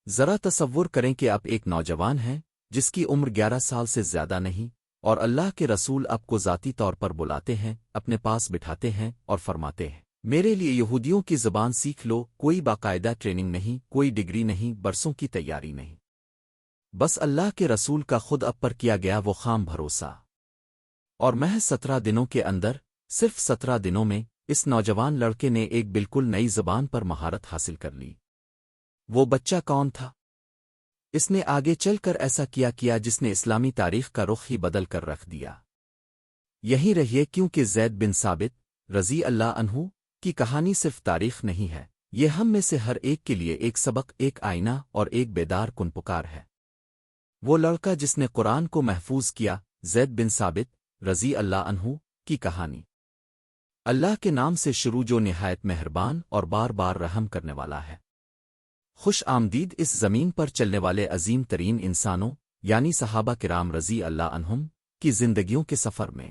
ذرا تصور کریں کہ آپ ایک نوجوان ہیں جس کی عمر 11 سال سے زیادہ نہیں، اور اللہ کے رسول آپ کو ذاتی طور پر بلاتے ہیں، اپنے پاس بٹھاتے ہیں اور فرماتے ہیں میرے لیے یہودیوں کی زبان سیکھ لو، کوئی باقاعدہ ٹریننگ نہیں، کوئی ڈگری نہیں، برسوں کی تیاری نہیں، بس اللہ کے رسول کا خود اب پر کیا گیا وہ خام بھروسہ۔ اور محض 17 دنوں کے اندر، صرف 17 دنوں میں، اس نوجوان لڑکے نے ایک بالکل نئی زبان پر مہارت حاصل کر لی۔ وہ بچہ کون تھا؟ اس نے آگے چل کر ایسا کیا جس نے اسلامی تاریخ کا رخ ہی بدل کر رکھ دیا۔ یہی رہیے، کیونکہ زید بن ثابت رضی اللہ عنہ کی کہانی صرف تاریخ نہیں ہے، یہ ہم میں سے ہر ایک کے لیے ایک سبق، ایک آئینہ اور ایک بیدار کن پکار ہے۔ وہ لڑکا جس نے قرآن کو محفوظ کیا، زید بن ثابت رضی اللہ عنہ کی کہانی اللہ کے نام سے شروع، جو نہایت مہربان اور بار بار رحم کرنے والا ہے۔ خوش آمدید اس زمین پر چلنے والے عظیم ترین انسانوں یعنی صحابہ کرام رضی اللہ عنہم کی زندگیوں کے سفر میں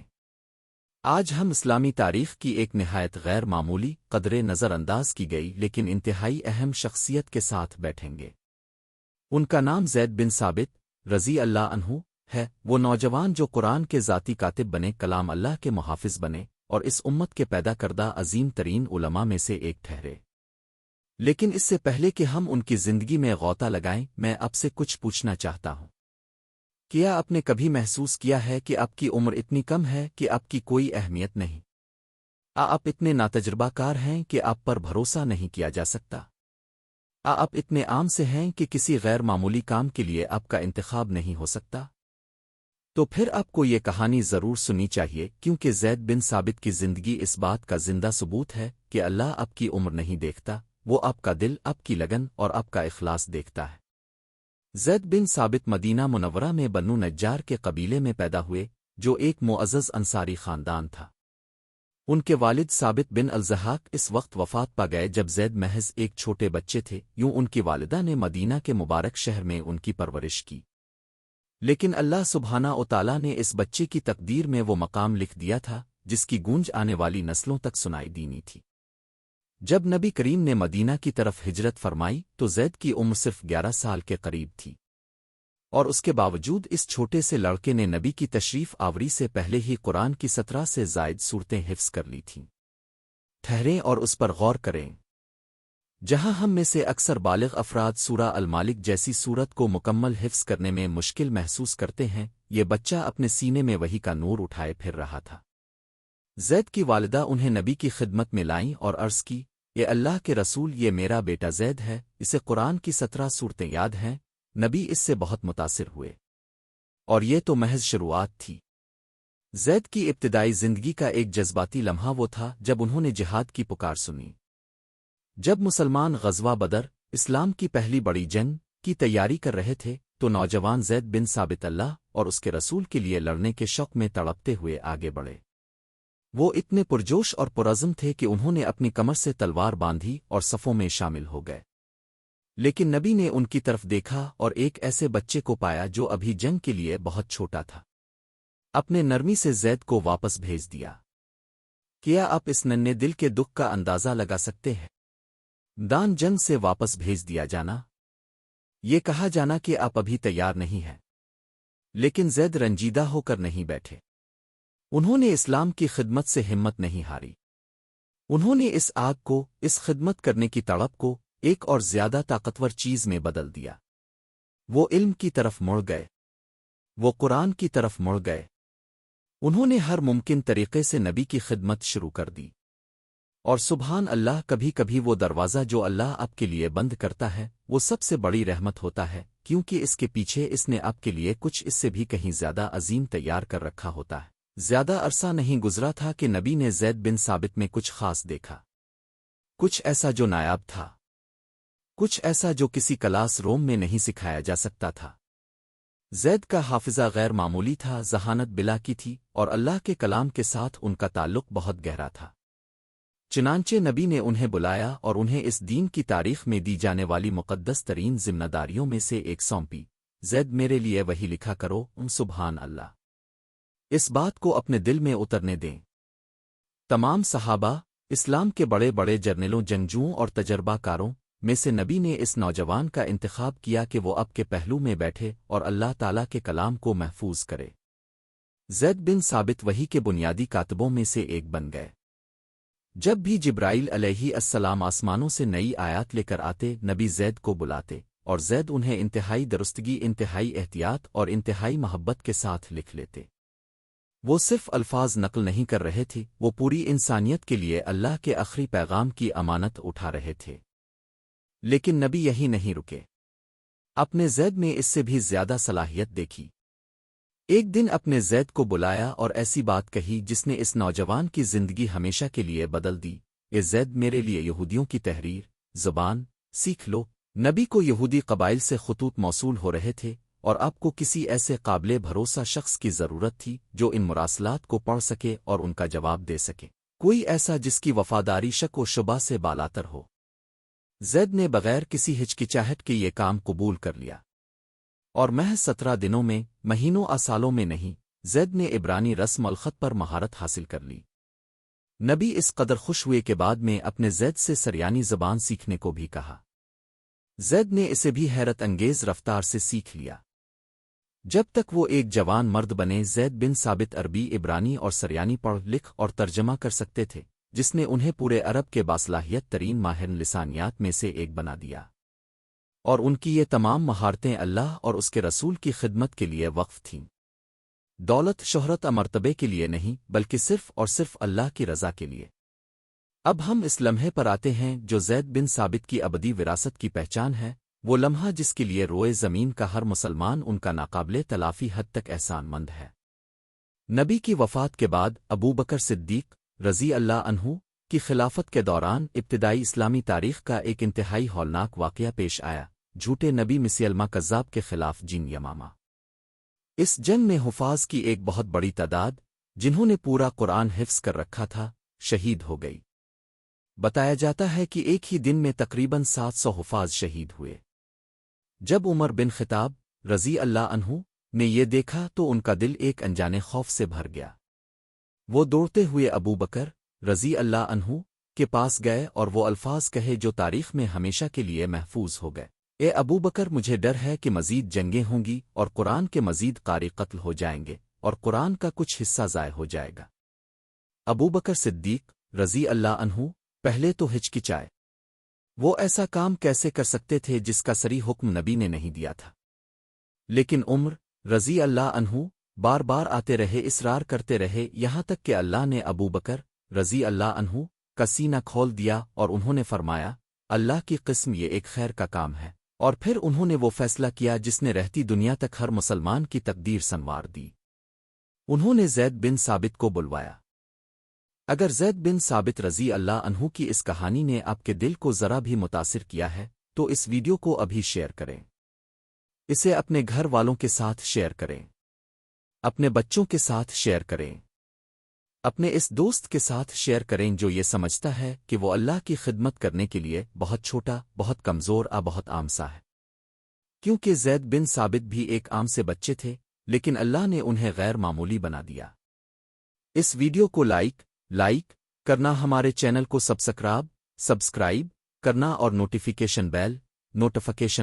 آج ہم اسلامی تاریخ کی ایک نہایت غیر معمولی، قدرے نظر انداز کی گئی لیکن انتہائی اہم شخصیت کے ساتھ بیٹھیں گے۔ ان کا نام زید بن ثابت رضی اللہ عنہ ہے، وہ نوجوان جو قرآن کے ذاتی کاتب بنے، کلام اللہ کے محافظ بنے اور اس امت کے پیدا کردہ عظیم ترین علماء میں سے ایک ٹھہرے۔ لیکن اس سے پہلے کہ ہم ان کی زندگی میں غوطہ لگائیں، میں آپ سے کچھ پوچھنا چاہتا ہوں۔ کیا آپ نے کبھی محسوس کیا ہے کہ آپ کی عمر اتنی کم ہے کہ آپ کی کوئی اہمیت نہیں؟ آپ اتنے ناتجربہ کار ہیں کہ آپ پر بھروسہ نہیں کیا جا سکتا؟ آپ اتنے عام سے ہیں کہ کسی غیر معمولی کام کے لیے آپ کا انتخاب نہیں ہو سکتا؟ تو پھر آپ کو یہ کہانی ضرور سننی چاہیے، کیونکہ زید بن ثابت کی زندگی اس بات کا زندہ ثبوت ہے کہ اللہ آپ کی عمر نہیں دیکھتا، وہ آپ کا دل، آپ کی لگن اور آپ کا اخلاص دیکھتا ہے۔ زید بن ثابت مدینہ منورہ میں بنو نجار کے قبیلے میں پیدا ہوئے، جو ایک معزز انصاری خاندان تھا۔ ان کے والد ثابت بن الضحاک اس وقت وفات پا گئے جب زید محض ایک چھوٹے بچے تھے، یوں ان کی والدہ نے مدینہ کے مبارک شہر میں ان کی پرورش کی۔ لیکن اللہ سبحانہ و تعالیٰ نے اس بچے کی تقدیر میں وہ مقام لکھ دیا تھا جس کی گونج آنے والی نسلوں تک سنائی دینی تھی۔ جب نبی کریم نے مدینہ کی طرف ہجرت فرمائی تو زید کی عمر صرف 11 سال کے قریب تھی، اور اس کے باوجود اس چھوٹے سے لڑکے نے نبی کی تشریف آوری سے پہلے ہی قرآن کی 17 سے زائد صورتیں حفظ کر لی تھیں۔ ٹھہریں اور اس پر غور کریں۔ جہاں ہم میں سے اکثر بالغ افراد سورہ المالک جیسی سورت کو مکمل حفظ کرنے میں مشکل محسوس کرتے ہیں، یہ بچہ اپنے سینے میں وحی کا نور اٹھائے پھر رہا تھا۔ زید کی والدہ انہیں نبی کی خدمت میں لائیں اور عرض کی، اے اللہ کے رسول، یہ میرا بیٹا زید ہے، اسے قرآن کی 17 صورتیں یاد ہیں۔ نبی اس سے بہت متاثر ہوئے، اور یہ تو محض شروعات تھی۔ زید کی ابتدائی زندگی کا ایک جذباتی لمحہ وہ تھا جب انہوں نے جہاد کی پکار سنی۔ جب مسلمان غزوہ بدر، اسلام کی پہلی بڑی جنگ، کی تیاری کر رہے تھے تو نوجوان زید بن ثابت اللہ اور اس کے رسول کے لیے لڑنے کے شوق میں تڑپتے ہوئے آگے بڑھے۔ وہ اتنے پرجوش اور پرعزم تھے کہ انہوں نے اپنی کمر سے تلوار باندھی اور صفوں میں شامل ہو گئے۔ لیکن نبی نے ان کی طرف دیکھا اور ایک ایسے بچے کو پایا جو ابھی جنگ کے لیے بہت چھوٹا تھا۔ اپنے نرمی سے زید کو واپس بھیج دیا۔ کیا آپ اس ننھے دل کے دکھ کا اندازہ لگا سکتے ہیں؟ دان جنگ سے واپس بھیج دیا جانا، یہ کہا جانا کہ آپ ابھی تیار نہیں ہیں۔ لیکن زید رنجیدہ ہو کر نہیں بیٹھے۔ انہوں نے اسلام کی خدمت سے ہمت نہیں ہاری۔ انہوں نے اس آگ کو، اس خدمت کرنے کی تڑپ کو ایک اور زیادہ طاقتور چیز میں بدل دیا۔ وہ علم کی طرف مڑ گئے، وہ قرآن کی طرف مڑ گئے۔ انہوں نے ہر ممکن طریقے سے نبی کی خدمت شروع کر دی۔ اور سبحان اللہ، کبھی کبھی وہ دروازہ جو اللہ آپ کے لیے بند کرتا ہے وہ سب سے بڑی رحمت ہوتا ہے، کیونکہ اس کے پیچھے اس نے آپ کے لیے کچھ اس سے بھی کہیں زیادہ عظیم تیار کر رکھا ہوتا ہے۔ زیادہ عرصہ نہیں گزرا تھا کہ نبی نے زید بن ثابت میں کچھ خاص دیکھا، کچھ ایسا جو نایاب تھا، کچھ ایسا جو کسی کلاس روم میں نہیں سکھایا جا سکتا تھا۔ زید کا حافظہ غیر معمولی تھا، ذہانت بلا کی تھی، اور اللہ کے کلام کے ساتھ ان کا تعلق بہت گہرا تھا۔ چنانچہ نبی نے انہیں بلایا اور انہیں اس دین کی تاریخ میں دی جانے والی مقدس ترین ذمہ داریوں میں سے ایک سونپی، زید میرے لیے وہی لکھا کرو۔ سبحان اللہ، اس بات کو اپنے دل میں اترنے دیں۔ تمام صحابہ، اسلام کے بڑے بڑے جرنیلوں، جنگجوؤں اور تجربہ کاروں، میں سے نبی نے اس نوجوان کا انتخاب کیا کہ وہ اب کے پہلو میں بیٹھے اور اللہ تعالیٰ کے کلام کو محفوظ کرے۔ زید بن ثابت وحی کے بنیادی کاتبوں میں سے ایک بن گئے۔ جب بھی جبرائیل علیہ السلام آسمانوں سے نئی آیات لے کر آتے، نبی زید کو بلاتے، اور زید انہیں انتہائی درستگی، انتہائی احتیاط اور انتہائی محبت کے ساتھ لکھ لیتے۔ وہ صرف الفاظ نقل نہیں کر رہے تھے، وہ پوری انسانیت کے لیے اللہ کے آخری پیغام کی امانت اٹھا رہے تھے۔ لیکن نبی یہی نہیں رکے۔ اپنے زید میں اس سے بھی زیادہ صلاحیت دیکھی۔ ایک دن اپنے زید کو بلایا اور ایسی بات کہی جس نے اس نوجوان کی زندگی ہمیشہ کے لیے بدل دی۔ اے زید، میرے لیے یہودیوں کی تحریر زبان سیکھ لو۔ نبی کو یہودی قبائل سے خطوط موصول ہو رہے تھے، اور آپ کو کسی ایسے قابل بھروسہ شخص کی ضرورت تھی جو ان مراسلات کو پڑھ سکے اور ان کا جواب دے سکے، کوئی ایسا جس کی وفاداری شک و شبہ سے بالاتر ہو۔ زید نے بغیر کسی ہچکچاہٹ کے یہ کام قبول کر لیا، اور محض 17 دنوں میں، مہینوں سالوں میں نہیں، زید نے عبرانی رسم الخط پر مہارت حاصل کر لی۔ نبی اس قدر خوش ہوئے کے بعد میں اپنے زید سے سریانی زبان سیکھنے کو بھی کہا۔ زید نے اسے بھی حیرت انگیز رفتار سے سیکھ لیا۔ جب تک وہ ایک جوان مرد بنے، زید بن ثابت عربی، عبرانی اور سریانی پڑھ لکھ اور ترجمہ کر سکتے تھے، جس نے انہیں پورے عرب کے باصلاحیت ترین ماہر لسانیات میں سے ایک بنا دیا، اور ان کی یہ تمام مہارتیں اللہ اور اس کے رسول کی خدمت کے لیے وقف تھیں۔ دولت، شہرت، مرتبے کے لیے نہیں، بلکہ صرف اور صرف اللہ کی رضا کے لیے۔ اب ہم اس لمحے پر آتے ہیں جو زید بن ثابت کی ابدی وراثت کی پہچان ہے، وہ لمحہ جس کے لیے روئے زمین کا ہر مسلمان ان کا ناقابل تلافی حد تک احسان مند ہے۔ نبی کی وفات کے بعد ابو بکر صدیق رضی اللہ عنہ کی خلافت کے دوران ابتدائی اسلامی تاریخ کا ایک انتہائی ہولناک واقعہ پیش آیا، جھوٹے نبی مسیلمہ کذاب کے خلاف جن یمامہ۔ اس جنگ میں حفاظ کی ایک بہت بڑی تعداد، جنہوں نے پورا قرآن حفظ کر رکھا تھا، شہید ہو گئی۔ بتایا جاتا ہے کہ ایک ہی دن میں تقریباً 700 حفاظ شہید ہوئے۔ جب عمر بن خطاب رضی اللہ عنہ نے یہ دیکھا تو ان کا دل ایک انجانے خوف سے بھر گیا۔ وہ دوڑتے ہوئے ابو بکر رضی اللہ عنہ کے پاس گئے اور وہ الفاظ کہے جو تاریخ میں ہمیشہ کے لیے محفوظ ہو گئے۔ اے ابو بکر، مجھے ڈر ہے کہ مزید جنگیں ہوں گی اور قرآن کے مزید قاری قتل ہو جائیں گے اور قرآن کا کچھ حصہ ضائع ہو جائے گا۔ ابو بکر صدیق رضی اللہ عنہ پہلے تو ہچکچائے، وہ ایسا کام کیسے کر سکتے تھے جس کا صریح حکم نبی نے نہیں دیا تھا؟ لیکن عمر رضی اللہ عنہ بار بار آتے رہے، اصرار کرتے رہے، یہاں تک کہ اللہ نے ابو بکر رضی اللہ عنہ کا سینہ کھول دیا اور انہوں نے فرمایا، اللہ کی قسم، یہ ایک خیر کا کام ہے۔ اور پھر انہوں نے وہ فیصلہ کیا جس نے رہتی دنیا تک ہر مسلمان کی تقدیر سنوار دی۔ انہوں نے زید بن ثابت کو بلوایا۔ اگر زید بن ثابت رضی اللہ عنہ کی اس کہانی نے آپ کے دل کو ذرا بھی متاثر کیا ہے تو اس ویڈیو کو ابھی شیئر کریں، اسے اپنے گھر والوں کے ساتھ شیئر کریں، اپنے بچوں کے ساتھ شیئر کریں، اپنے اس دوست کے ساتھ شیئر کریں جو یہ سمجھتا ہے کہ وہ اللہ کی خدمت کرنے کے لیے بہت چھوٹا، بہت کمزور، بہت عام سا ہے۔ کیونکہ زید بن ثابت بھی ایک عام سے بچے تھے، لیکن اللہ نے انہیں غیر معمولی بنا دیا۔ اس ویڈیو کو لائک کرنا، ہمارے چینل کو سبسکرائب کرنا اور نوٹیفیکیشن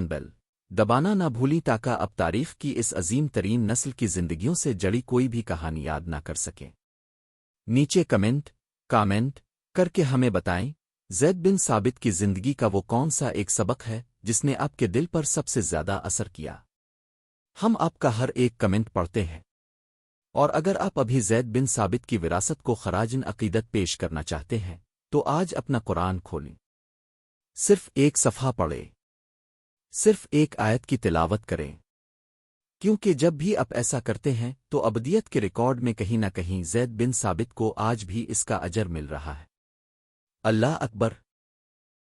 بیل دبانا نہ بھولی تاکہ اب تاریخ کی اس عظیم ترین نسل کی زندگیوں سے جڑی کوئی بھی کہانی یاد نہ کر سکیں۔ نیچے کامنٹ کر کے ہمیں بتائیں، زید بن ثابت کی زندگی کا وہ کون سا ایک سبق ہے جس نے آپ کے دل پر سب سے زیادہ اثر کیا؟ ہم آپ کا ہر ایک کمنٹ پڑھتے ہیں، اور اگر آپ ابھی زید بن ثابت کی وراثت کو خراج عقیدت پیش کرنا چاہتے ہیں تو آج اپنا قرآن کھولیں، صرف ایک صفحہ پڑھیں، صرف ایک آیت کی تلاوت کریں، کیونکہ جب بھی آپ ایسا کرتے ہیں تو ابدیت کے ریکارڈ میں کہیں نہ کہیں زید بن ثابت کو آج بھی اس کا اجر مل رہا ہے۔ اللہ اکبر۔